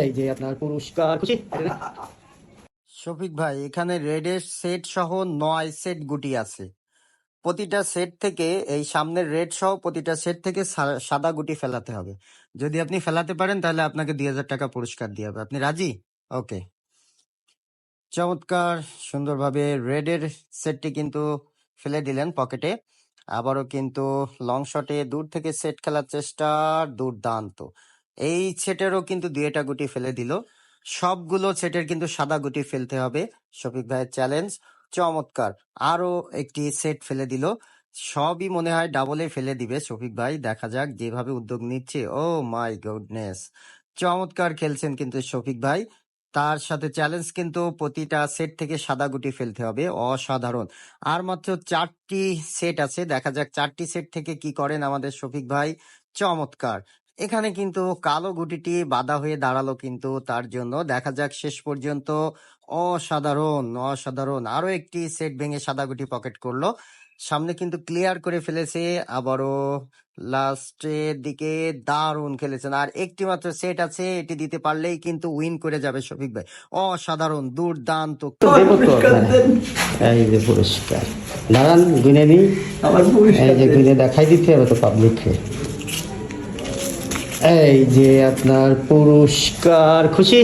এই যে আপনার পুরস্কার খুশি। শফিক ভাই, এখানে রেডের সেট সহ 9 সেট গুটি আছে। প্রতিটা সেট থেকে এই সামনের রেড সহ প্রতিটা সেট থেকে সাদা গুটি ফেলাতে হবে। যদি আপনি ফেলাতে পারেন তাহলে আপনাকে 2000 টাকা পুরস্কার দিয়ে হবে। আপনি রাজি? ওকে, চমৎকার, সুন্দরভাবে রেডের সেটটি কিন্তু ফেলে দিলেন পকেটে। আবারও কিন্তু লং শটে দূর থেকে সেট খেলার চেষ্টা, দুর্দান্ত। এই সেটেরও কিন্তু 2টা গুটি ফেলে দিল। সবগুলো সেটের কিন্তু সাদা গুটি ফেলতে হবে। শফিক ভাইয়ের চ্যালেঞ্জ, চমৎকার। আরো একটি সেট ফেলে দিল। সবই মনে হয় ডাবলে ফেলে দিবে শফিক ভাই, দেখা যাক যেভাবে উদ্যোগ নিচ্ছে। ও মাই গুডনেস, চমৎকার খেলছেন কিন্তু শফিক ভাই। তার সাথে চ্যালেঞ্জ কিন্তু প্রতিটা সেট থেকে সাদা গুটি ফেলতে হবে, অসাধারণ। আর মাত্র 4টি সেট আছে, দেখা যাক 4টি সেট থেকে কি করেন আমাদের শফিক ভাই। চমৎকার, এখানে কিন্তু কালো গুটিটি বাধা হয়ে দাঁড়ালো, কিন্তু তার জন্য দেখা যাক শেষ পর্যন্ত। অসাধারণ অসাধারণ, আরো একটি সেট ভেঙে সাদা গুটি পকেট করলো। সামনে কিন্তু ক্লিয়ার করে ফেলেছে। আবারও লাস্টের দিকে দারুণ খেলেছেন। আর একটি মাত্র সেট আছে, এটি দিতে পারলেই কিন্তু উইন করে যাবে শফিক ভাই। অসাধারণ, দুর্দান্ত। দেবো তো এই যে পুরস্কার, দাঁড়ান গুনে নিই। এই যে গুনে দেখাই দিতে হবে তো পাবলিককে। এই যে আপনার পুরস্কার খুশি।